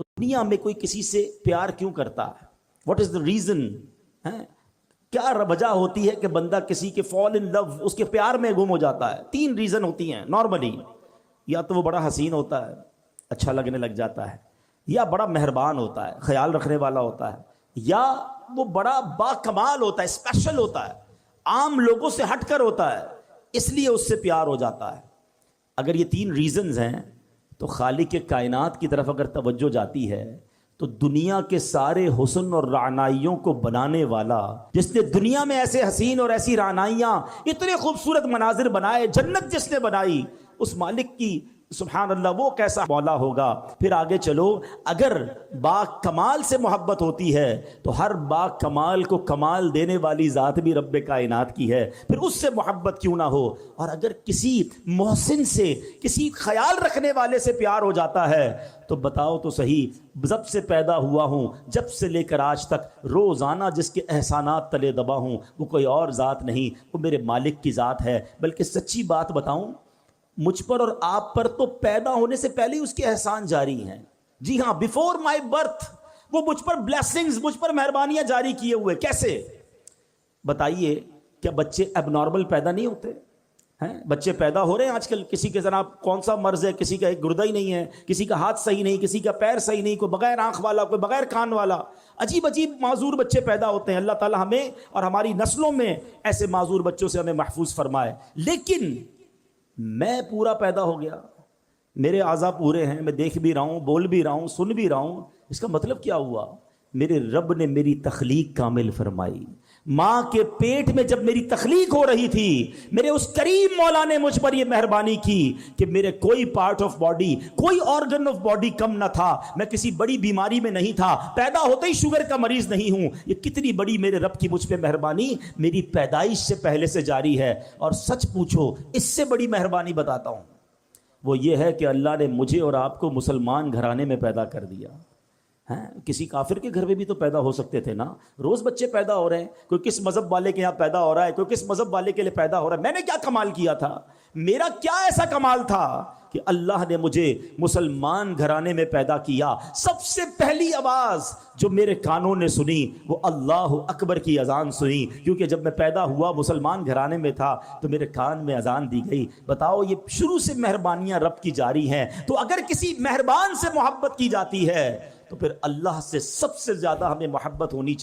تو دنیا میں کوئی کسی سے پیار کیوں کرتا ہے؟ What is the reason? کیا وجہ ہوتی ہے کہ بندہ کسی کے فال ان لو، اس کے پیار میں گم ہو جاتا ہے؟ 3 ریزن ہوتی ہیں نارملی. یا تو وہ بڑا حسین ہوتا ہے، اچھا لگنے لگ جاتا ہے، یا بڑا مہربان ہوتا ہے، خیال رکھنے والا ہوتا ہے، یا وہ بڑا با کمال ہوتا ہے، اسپیشل ہوتا ہے، عام لوگوں سے ہٹ کر ہوتا ہے، اس لیے اس سے پیار ہو جاتا ہے. اگر یہ 3 ریزنز ہیں تو خالق کائنات کی طرف اگر توجہ جاتی ہے تو دنیا کے سارے حسن اور رعنائیوں کو بنانے والا، جس نے دنیا میں ایسے حسین اور ایسی رعنائیاں، اتنے خوبصورت مناظر بنائے، جنت جس نے بنائی، اس مالک کی سبحان اللہ وہ کیسا مولا ہوگا. پھر آگے چلو، اگر با کمال سے محبت ہوتی ہے تو ہر با کمال کو کمال دینے والی ذات بھی رب کائنات کی ہے، پھر اس سے محبت کیوں نہ ہو. اور اگر کسی محسن سے، کسی خیال رکھنے والے سے پیار ہو جاتا ہے تو بتاؤ تو صحیح، جب سے پیدا ہوا ہوں، جب سے لے کر آج تک روزانہ جس کے احسانات تلے دبا ہوں، وہ کوئی اور ذات نہیں، وہ میرے مالک کی ذات ہے. بلکہ سچی بات بتاؤں، مجھ پر اور آپ پر تو پیدا ہونے سے پہلے ہی اس کے احسان جاری ہیں. جی ہاں، بیفور مائی برتھ وہ مجھ پر بلیسنگز، مجھ پر مہربانیاں جاری کیے ہوئے. کیسے؟ بتائیے، کیا بچے اب نارمل پیدا نہیں ہوتے ہیں؟ بچے پیدا ہو رہے ہیں آج کل، کسی کے جناب کون سا مرض ہے، کسی کا ایک گردہ ہی نہیں ہے، کسی کا ہاتھ صحیح نہیں، کسی کا پیر صحیح نہیں، کوئی بغیر آنکھ والا، کوئی بغیر کان والا. عجیب عجیب معذور بچے پیدا ہوتے ہیں. اللہ تعالی ہمیں اور ہماری نسلوں میں ایسے معذور بچوں سے ہمیں محفوظ فرمائے. لیکن میں پورا پیدا ہو گیا، میرے اعضاء پورے ہیں، میں دیکھ بھی رہا ہوں، بول بھی رہا ہوں، سن بھی رہا ہوں. اس کا مطلب کیا ہوا؟ میرے رب نے میری تخلیق کامل فرمائی. ماں کے پیٹ میں جب میری تخلیق ہو رہی تھی، میرے اس کریم مولا نے مجھ پر یہ مہربانی کی کہ میرے کوئی پارٹ آف باڈی، کوئی آرگن آف باڈی کم نہ تھا. میں کسی بڑی بیماری میں نہیں تھا، پیدا ہوتے ہی شوگر کا مریض نہیں ہوں. یہ کتنی بڑی میرے رب کی مجھ پہ مہربانی میری پیدائش سے پہلے سے جاری ہے. اور سچ پوچھو، اس سے بڑی مہربانی بتاتا ہوں، وہ یہ ہے کہ اللہ نے مجھے اور آپ کو مسلمان گھرانے میں پیدا کر دیا. کسی کافر کے گھر میں بھی تو پیدا ہو سکتے تھے نا. روز بچے پیدا ہو رہے ہیں، کوئی کس مذہب والے کے یہاں پیدا ہو رہا ہے، کوئی کس مذہب والے کے لیے پیدا ہو رہا ہے. میں نے کیا کمال کیا تھا؟ میرا کیا ایسا کمال تھا کہ اللہ نے مجھے مسلمان گھرانے میں پیدا کیا؟ سب سے پہلی آواز جو میرے کانوں نے سنی وہ اللہ اکبر کی اذان سنی، کیونکہ جب میں پیدا ہوا مسلمان گھرانے میں تھا تو میرے کان میں اذان دی گئی. بتاؤ، یہ شروع سے مہربانیاں رب کی جاری ہیں. تو اگر کسی مہربان سے محبت کی جاتی ہے تو پھر اللہ سے سب سے زیادہ ہمیں محبت ہونی چاہیے.